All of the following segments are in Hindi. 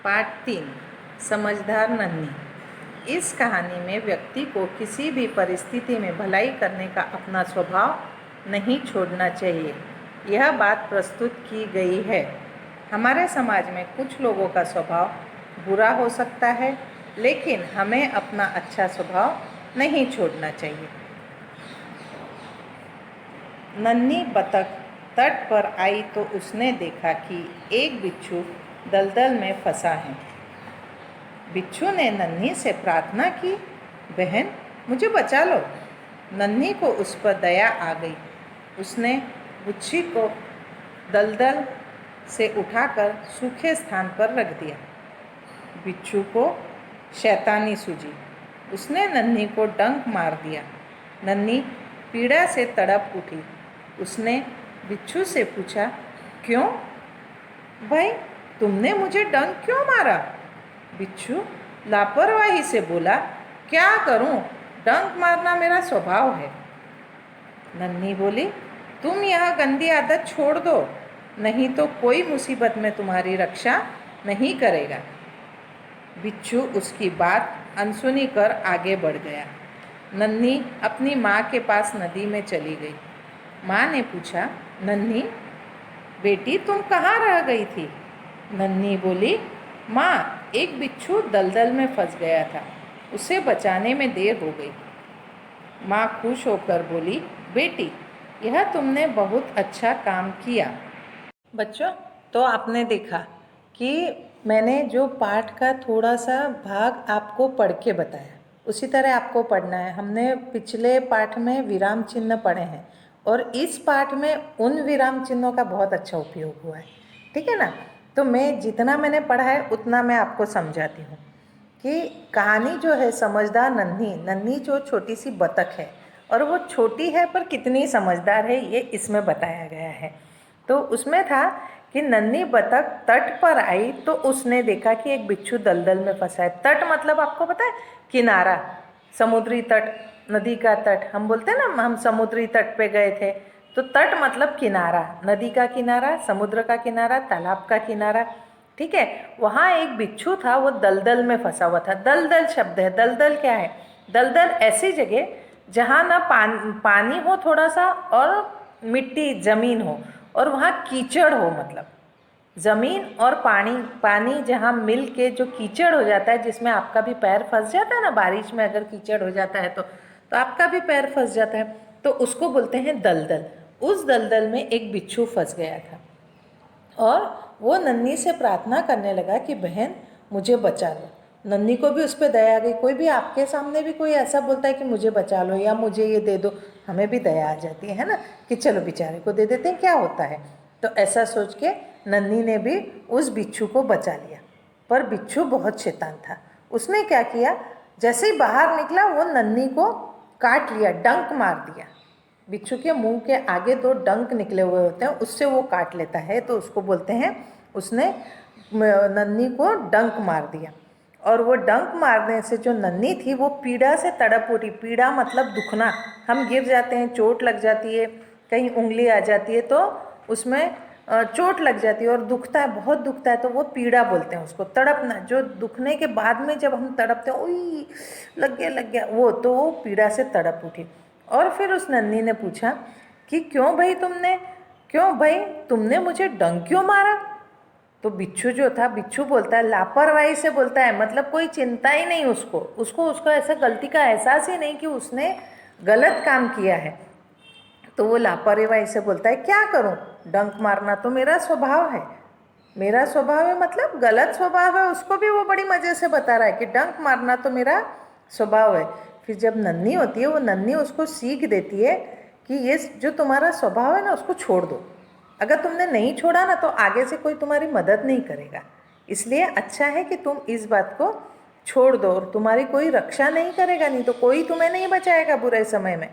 पार्ट 3 समझदार नन्ही। इस कहानी में व्यक्ति को किसी भी परिस्थिति में भलाई करने का अपना स्वभाव नहीं छोड़ना चाहिए। यह बात प्रस्तुत की गई है। हमारे समाज में कुछ लोगों का स्वभाव बुरा हो सकता है, लेकिन हमें अपना अच्छा स्वभाव नहीं छोड़ना चाहिए। नन्ही बतख तट पर आई तो उसने देखा कि एक बिच्छू दलदल में फंसा है। बिच्छू ने नन्ही से प्रार्थना की, बहन मुझे बचा लो। नन्ही को उस पर दया आ गई। उसने बिच्छू को दलदल से उठाकर सूखे स्थान पर रख दिया। बिच्छू को शैतानी सूझी। उसने नन्ही को डंक मार दिया। नन्ही पीड़ा से तड़प उठी। उसने बिच्छू से पूछा, क्यों भाई, तुमने मुझे डंक क्यों मारा? बिच्छू लापरवाही से बोला, क्या करूं, डंक मारना मेरा स्वभाव है। नन्ही बोली, तुम यह गंदी आदत छोड़ दो, नहीं तो कोई मुसीबत में तुम्हारी रक्षा नहीं करेगा। बिच्छू उसकी बात अनसुनी कर आगे बढ़ गया। नन्ही अपनी माँ के पास नदी में चली गई। माँ ने पूछा, नन्ही बेटी तुम कहाँ रह गई थी? नन्ही बोली, माँ एक बिच्छू दलदल में फंस गया था, उसे बचाने में देर हो गई। माँ खुश होकर बोली, बेटी यह तुमने बहुत अच्छा काम किया। बच्चों, तो आपने देखा कि मैंने जो पाठ का थोड़ा सा भाग आपको पढ़ के बताया, उसी तरह आपको पढ़ना है। हमने पिछले पाठ में विराम चिन्ह पढ़े हैं और इस पाठ में उन विराम चिन्हों का बहुत अच्छा उपयोग हुआ है, ठीक है ना। तो मैं जितना मैंने पढ़ा है उतना मैं आपको समझाती हूँ कि कहानी जो है समझदार नन्ही, नन्ही जो छोटी सी बतख है और वो छोटी है पर कितनी समझदार है ये इसमें बताया गया है। तो उसमें था कि नन्ही बतख तट पर आई तो उसने देखा कि एक बिच्छू दलदल में फंसा है। तट मतलब आपको पता है, किनारा, समुद्री तट, नदी का तट। हम बोलते हैं ना हम समुद्री तट पे गए थे, तो तट मतलब किनारा, नदी का किनारा, समुद्र का किनारा, तालाब का किनारा, ठीक है। वहाँ एक बिच्छू था, वो दलदल में फंसा हुआ था। दलदल शब्द है, दलदल क्या है? दलदल ऐसी जगह जहाँ ना पानी हो थोड़ा सा और मिट्टी ज़मीन हो और वहाँ कीचड़ हो, मतलब ज़मीन और पानी जहाँ मिल के जो कीचड़ हो जाता है, जिसमें आपका भी पैर फंस जाता है ना, बारिश में अगर कीचड़ हो जाता है तो आपका भी पैर फंस जाता है, तो उसको बोलते हैं दलदल। उस दलदल में एक बिच्छू फंस गया था और वो नन्ही से प्रार्थना करने लगा कि बहन मुझे बचा लो। नन्ही को भी उस पर दया आ गई। कोई भी आपके सामने भी कोई ऐसा बोलता है कि मुझे बचा लो या मुझे ये दे दो, हमें भी दया आ जाती है ना, कि चलो बेचारे को दे देते हैं, क्या होता है। तो ऐसा सोच के नन्ही ने भी उस बिच्छू को बचा लिया। पर बिच्छू बहुत शैतान था। उसने क्या किया, जैसे ही बाहर निकला वो नन्ही को काट लिया, डंक मार दिया। बिच्छू के मुंह के आगे 2 डंक निकले हुए होते हैं, उससे वो काट लेता है, तो उसको बोलते हैं उसने नन्ही को डंक मार दिया। और वो डंक मारने से जो नन्ही थी वो पीड़ा से तड़प उठी। पीड़ा मतलब दुखना, हम गिर जाते हैं, चोट लग जाती है, कहीं उंगली आ जाती है तो उसमें चोट लग जाती है और दुखता है, बहुत दुखता है, तो वो पीड़ा बोलते हैं उसको। तड़पना, जो दुखने के बाद में जब हम तड़पते हैं, ओई लग गया वो, तो वो पीड़ा से तड़प उठी। और फिर उस नन्ही ने पूछा कि क्यों भाई तुमने मुझे डंक क्यों मारा? तो बिच्छू जो था, बिच्छू बोलता है, लापरवाही से बोलता है, मतलब कोई चिंता ही नहीं उसको ऐसा गलती का एहसास ही नहीं कि उसने गलत काम किया है। तो वो लापरवाही से बोलता है, क्या करूं, डंक मारना तो मेरा स्वभाव है, मेरा स्वभाव है, मतलब गलत स्वभाव है। उसको भी वो बड़ी मज़े से बता रहा है कि डंक मारना तो मेरा स्वभाव है। फिर जब नन्ही होती है, वो नन्ही उसको सीख देती है कि ये जो तुम्हारा स्वभाव है ना, उसको छोड़ दो। अगर तुमने नहीं छोड़ा ना तो आगे से कोई तुम्हारी मदद नहीं करेगा, इसलिए अच्छा है कि तुम इस बात को छोड़ दो और तुम्हारी कोई रक्षा नहीं करेगा, नहीं तो कोई तुम्हें नहीं बचाएगा बुरे समय में।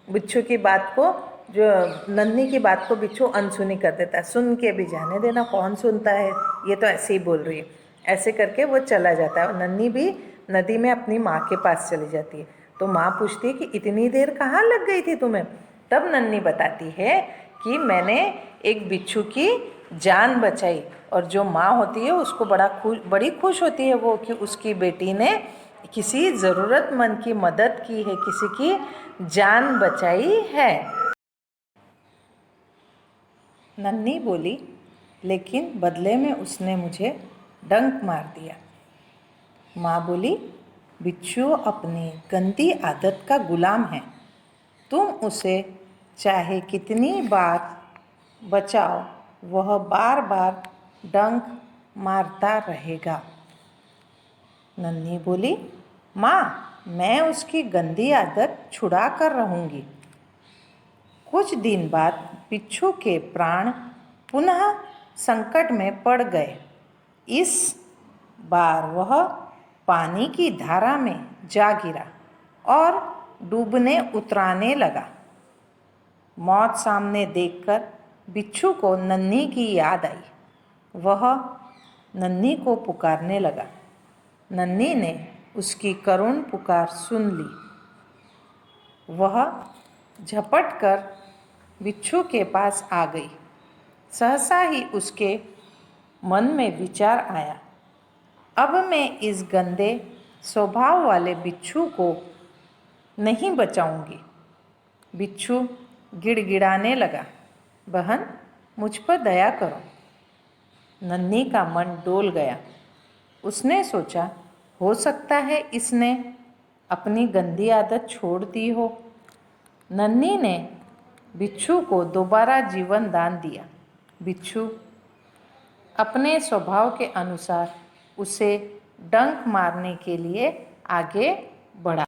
बिच्छू की बात को, जो नन्ही की बात को बिच्छू अनसुनी कर देता है। सुन के भी जाने देना, कौन सुनता है, ये तो ऐसे ही बोल रही है, ऐसे करके वो चला जाता है। और नन्ही भी नदी में अपनी माँ के पास चली जाती है। तो माँ पूछती है कि इतनी देर कहाँ लग गई थी तुम्हें? तब नन्ही बताती है कि मैंने एक बिच्छू की जान बचाई और जो माँ होती है उसको बड़ी खुश होती है वो कि उसकी बेटी ने किसी ज़रूरतमंद की मदद की है, किसी की जान बचाई है। नन्ही बोली, लेकिन बदले में उसने मुझे डंक मार दिया। माँ बोली, बिच्छू अपनी गंदी आदत का गुलाम है, तुम उसे चाहे कितनी बार बचाओ वह बार बार डंक मारता रहेगा। नन्ही बोली, माँ मैं उसकी गंदी आदत छुड़ा कर रहूँगी। कुछ दिन बाद बिच्छू के प्राण पुनः संकट में पड़ गए। इस बार वह पानी की धारा में जा गिरा और डूबने उतराने लगा। मौत सामने देखकर बिच्छू को नन्ही की याद आई। वह नन्ही को पुकारने लगा। नन्ही ने उसकी करुण पुकार सुन ली। वह झपट कर बिच्छू के पास आ गई। सहसा ही उसके मन में विचार आया, अब मैं इस गंदे स्वभाव वाले बिच्छू को नहीं बचाऊंगी। बिच्छू गिड़गिड़ाने लगा, बहन मुझ पर दया करो। नन्ही का मन डोल गया। उसने सोचा, हो सकता है इसने अपनी गंदी आदत छोड़ दी हो। नन्ही ने बिच्छू को दोबारा जीवन दान दिया। बिच्छू अपने स्वभाव के अनुसार उसे डंक मारने के लिए आगे बढ़ा।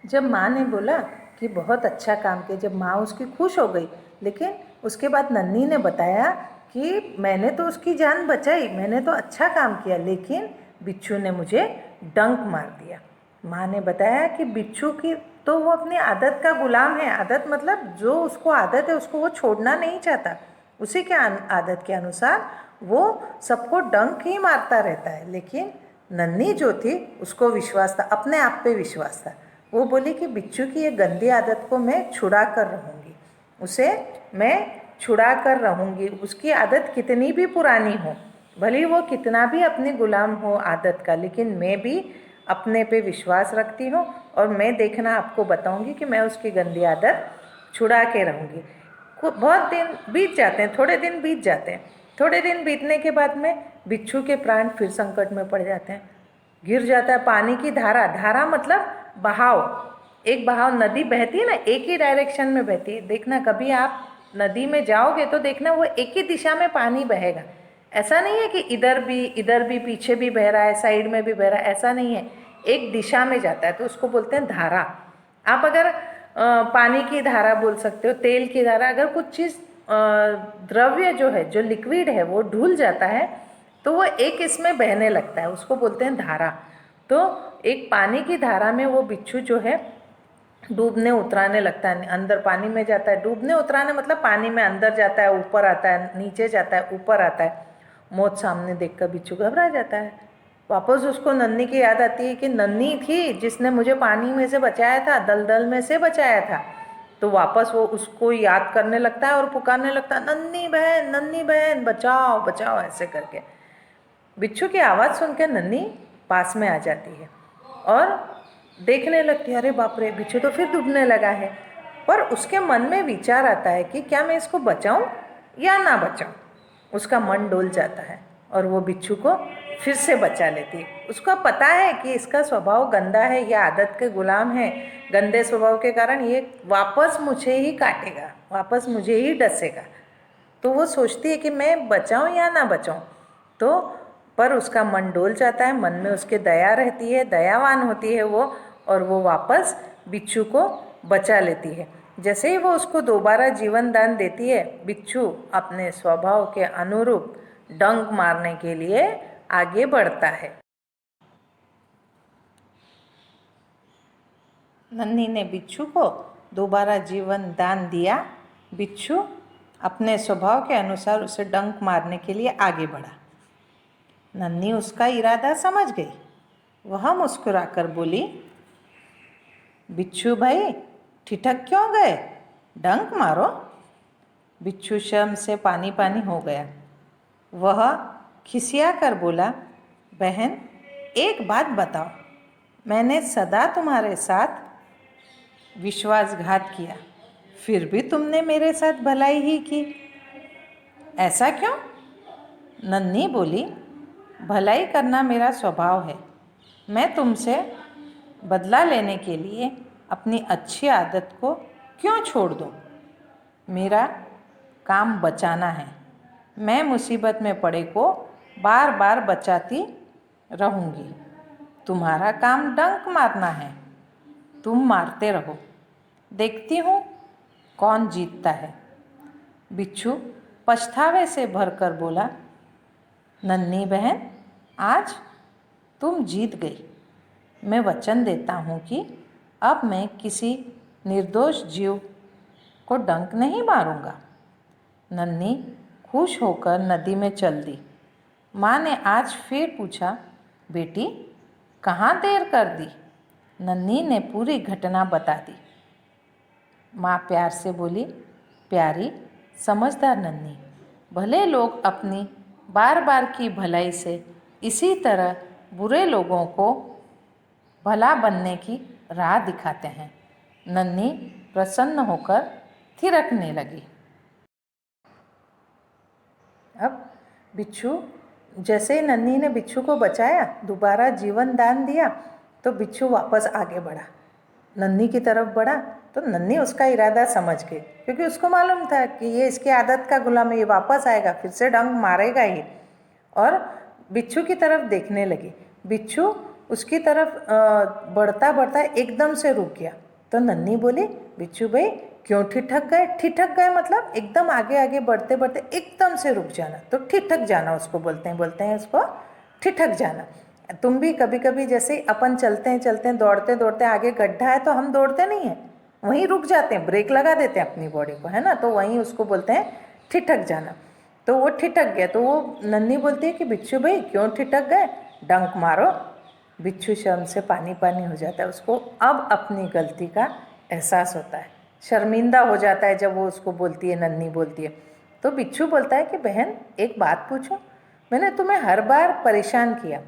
जब माँ ने बोला कि बहुत अच्छा काम किया, जब माँ उसकी खुश हो गई, लेकिन उसके बाद नन्ही ने बताया कि मैंने तो उसकी जान बचाई, मैंने तो अच्छा काम किया, लेकिन बिच्छू ने मुझे डंक मार दिया। माँ ने बताया कि बिच्छू की तो वो अपनी आदत का गुलाम है। आदत मतलब जो उसको आदत है उसको वो छोड़ना नहीं चाहता। उसी के आदत के अनुसार वो सबको डंक ही मारता रहता है। लेकिन नन्ही जो थी उसको विश्वास था, अपने आप पे विश्वास था। वो बोली कि बिच्छू की ये गंदी आदत को मैं छुड़ा कर रहूँगी, उसे मैं छुड़ा कर रहूँगी। उसकी आदत कितनी भी पुरानी हो, भले वो कितना भी अपने गुलाम हो आदत का, लेकिन मैं भी अपने पे विश्वास रखती हूँ और मैं देखना आपको बताऊँगी कि मैं उसकी गंदी आदत छुड़ा के रहूँगी। बहुत दिन बीत जाते हैं, थोड़े दिन बीत जाते हैं। थोड़े दिन बीतने के बाद में बिच्छू के प्राण फिर संकट में पड़ जाते हैं। गिर जाता है पानी की धारा। धारा मतलब बहाव। एक बहाव, नदी बहती है ना, एक ही डायरेक्शन में बहती है। देखना कभी आप नदी में जाओगे तो देखना वो एक ही दिशा में पानी बहेगा। ऐसा नहीं है कि इधर भी पीछे भी बह रहा है, साइड में भी बह रहा है, ऐसा नहीं है। एक दिशा में जाता है तो उसको बोलते हैं धारा। आप अगर पानी की धारा बोल सकते हो, तेल की धारा। अगर कुछ चीज़ द्रव्य जो है, जो लिक्विड है, वो ढुल जाता है तो वो एक इसमें बहने लगता है, उसको बोलते हैं धारा। तो एक पानी की धारा में वो बिच्छू जो है डूबने उतराने लगता है, अंदर पानी में जाता है। डूबने उतराने मतलब पानी में अंदर जाता है, ऊपर आता है, नीचे जाता है, ऊपर आता है। मौत सामने देखकर बिच्छू घबरा जाता है। वापस उसको नन्ही की याद आती है कि नन्ही थी जिसने मुझे पानी में से बचाया था, दलदल में से बचाया था। तो वापस वो उसको याद करने लगता है और पुकारने लगता है, नन्ही बहन बचाओ बचाओ, ऐसे करके। बिच्छू की आवाज़ सुनकर नन्ही पास में आ जाती है और देखने लगती है, अरे बाप रे, बिच्छू तो फिर डूबने लगा है। पर उसके मन में विचार आता है कि क्या मैं इसको बचाऊं या ना बचाऊं। उसका मन डोल जाता है और वो बिच्छू को फिर से बचा लेती है। उसको पता है कि इसका स्वभाव गंदा है, यह आदत के गुलाम है, गंदे स्वभाव के कारण ये वापस मुझे ही काटेगा, वापस मुझे ही डसेगा। तो वो सोचती है कि मैं बचाऊं या ना बचाऊं। तो पर उसका मन डोल जाता है, मन में उसके दया रहती है, दयावान होती है वो, और वो वापस बिच्छू को बचा लेती है। जैसे ही वो उसको दोबारा जीवन दान देती है, बिच्छू अपने स्वभाव के अनुरूप डंक मारने के लिए आगे बढ़ता है। नन्ही ने बिच्छू को दोबारा जीवन दान दिया। बिच्छू अपने स्वभाव के अनुसार उसे डंक मारने के लिए आगे बढ़ा। नन्ही उसका इरादा समझ गई। वह मुस्कुराकर बोली, बिच्छू भाई ठिठक क्यों गए, डंक मारो। बिच्छू शर्म से पानी पानी हो गया। वह खिसिया कर बोला, बहन एक बात बताओ, मैंने सदा तुम्हारे साथ विश्वासघात किया, फिर भी तुमने मेरे साथ भलाई ही की, ऐसा क्यों? नन्ही बोली, भलाई करना मेरा स्वभाव है। मैं तुमसे बदला लेने के लिए अपनी अच्छी आदत को क्यों छोड़ दूं? मेरा काम बचाना है। मैं मुसीबत में पड़े को बार बार बचाती रहूँगी। तुम्हारा काम डंक मारना है। तुम मारते रहो, देखती हूँ कौन जीतता है। बिच्छू पछतावे से भरकर बोला, नन्ही बहन, आज तुम जीत गई। मैं वचन देता हूँ कि अब मैं किसी निर्दोष जीव को डंक नहीं मारूंगा। नन्ही खुश होकर नदी में चल दी। माँ ने आज फिर पूछा, बेटी कहाँ देर कर दी? नन्ही ने पूरी घटना बता दी। माँ प्यार से बोली, प्यारी समझदार नन्ही, भले लोग अपनी बार बार की भलाई से इसी तरह बुरे लोगों को भला बनने की राह दिखाते हैं। नन्ही प्रसन्न होकर थिरकने लगी। अब बिच्छू, जैसे ही नन्ही ने बिच्छू को बचाया, दोबारा जीवन दान दिया, तो बिच्छू वापस आगे बढ़ा, नन्ही की तरफ बढ़ा। तो नन्ही उसका इरादा समझ गई, क्योंकि उसको मालूम था कि ये इसकी आदत का गुलाम है, ये वापस आएगा, फिर से डंक मारेगा ही। और बिच्छू की तरफ देखने लगी। बिच्छू उसकी तरफ बढ़ता बढ़ता एकदम से रुक गया। तो नन्ही बोली, बिच्छू भाई क्यों ठिठक गए? ठिठक गए मतलब एकदम आगे आगे बढ़ते बढ़ते एकदम से रुक जाना, तो ठिठक जाना उसको बोलते हैं उसको ठिठक जाना। तुम भी कभी कभी जैसे अपन चलते हैं दौड़ते दौड़ते आगे गड्ढा है तो हम दौड़ते नहीं हैं, वहीं रुक जाते हैं, ब्रेक लगा देते हैं अपनी बॉडी को, है ना, तो वहीं उसको बोलते हैं ठिठक जाना। तो वो ठिठक गया। तो वो नन्ही बोलती है कि बिच्छू भाई क्यों ठिठक गए? डंक मारो। बिच्छू शर्म से पानी पानी हो जाता है। उसको अब अपनी गलती का एहसास होता है, शर्मिंदा हो जाता है जब वो उसको बोलती है, नन्ही बोलती है। तो बिच्छू बोलता है कि बहन एक बात पूछो, मैंने तुम्हें हर बार परेशान किया,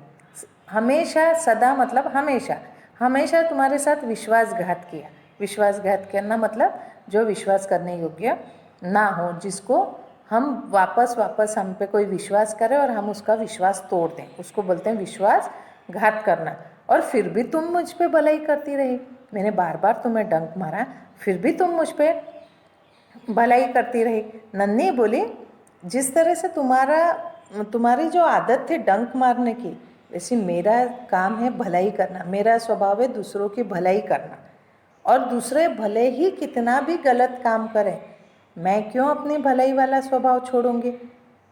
हमेशा, सदा मतलब हमेशा, हमेशा तुम्हारे साथ विश्वासघात किया। विश्वासघात करना मतलब जो विश्वास करने योग्य ना हो, जिसको हम वापस हम पे कोई विश्वास करे और हम उसका विश्वास तोड़ दें, उसको बोलते हैं विश्वासघात करना। और फिर भी तुम मुझ पे भलाई करती रही, मैंने बार बार तुम्हें डंक मारा, फिर भी तुम मुझ पे भलाई करती रही। नन्ही बोली, जिस तरह से तुम्हारी जो आदत थी डंक मारने की, वैसे मेरा काम है भलाई करना, मेरा स्वभाव है दूसरों की भलाई करना। और दूसरे भले ही कितना भी गलत काम करें, मैं क्यों अपनी भलाई वाला स्वभाव छोड़ूंगी?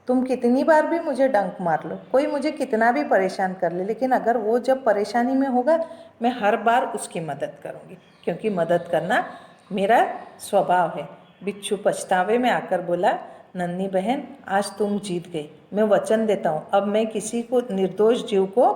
तुम कितनी बार भी मुझे डंक मार लो, कोई मुझे कितना भी परेशान कर ले, लेकिन अगर वो जब परेशानी में होगा, मैं हर बार उसकी मदद करूंगी, क्योंकि मदद करना मेरा स्वभाव है। बिच्छू पछतावे में आकर बोला, नन्ही बहन आज तुम जीत गई, मैं वचन देता हूँ अब मैं किसी को, निर्दोष जीव को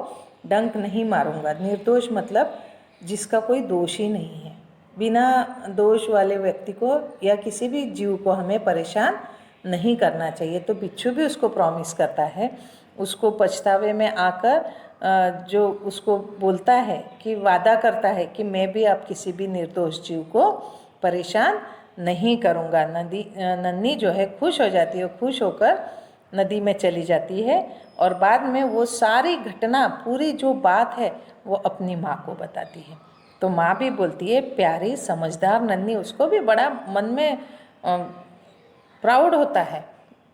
डंक नहीं मारूंगा। निर्दोष मतलब जिसका कोई दोष ही नहीं है। बिना दोष वाले व्यक्ति को या किसी भी जीव को हमें परेशान नहीं करना चाहिए। तो बिच्छू भी उसको प्रॉमिस करता है, उसको पछतावे में आकर जो उसको बोलता है कि वादा करता है कि मैं भी अब किसी भी निर्दोष जीव को परेशान नहीं करूँगा। नन्ही जो है खुश हो जाती है, खुश होकर नदी में चली जाती है और बाद में वो सारी घटना, पूरी जो बात है वो अपनी माँ को बताती है। तो माँ भी बोलती है, प्यारी समझदार नन्ही, उसको भी बड़ा मन में प्राउड होता है,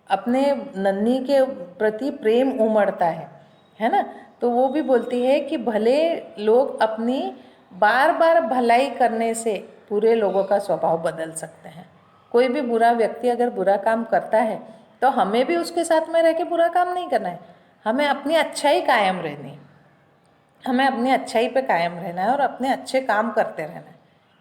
अपने नन्ही के प्रति प्रेम उमड़ता है ना। तो वो भी बोलती है कि भले लोग अपनी बार बार भलाई करने से बुरे लोगों का स्वभाव बदल सकते हैं। कोई भी बुरा व्यक्ति अगर बुरा काम करता है तो हमें भी उसके साथ में रह के बुरा काम नहीं करना है, हमें अपनी अच्छाई कायम रहनी है, हमें अपनी अच्छाई पे कायम रहना है और अपने अच्छे काम करते रहना है।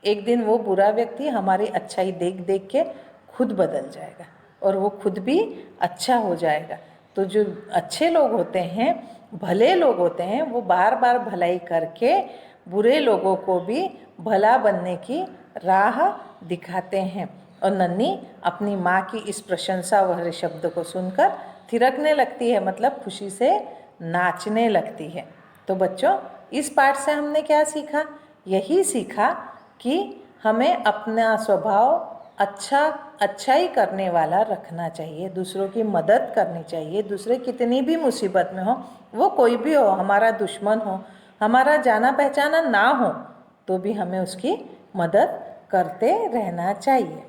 एक दिन वो बुरा व्यक्ति हमारी अच्छाई देख देख के खुद बदल जाएगा और वो खुद भी अच्छा हो जाएगा। तो जो अच्छे लोग होते हैं, भले लोग होते हैं, वो बार बार भलाई करके बुरे लोगों को भी भला बनने की राह दिखाते हैं। और नन्ही अपनी माँ की इस प्रशंसा भरे शब्द को सुनकर थिरकने लगती है, मतलब खुशी से नाचने लगती है। तो बच्चों, इस पाठ से हमने क्या सीखा? यही सीखा कि हमें अपना स्वभाव अच्छाई करने वाला रखना चाहिए, दूसरों की मदद करनी चाहिए। दूसरे कितनी भी मुसीबत में हो, वो कोई भी हो, हमारा दुश्मन हो, हमारा जाना पहचाना ना हो, तो भी हमें उसकी मदद करते रहना चाहिए।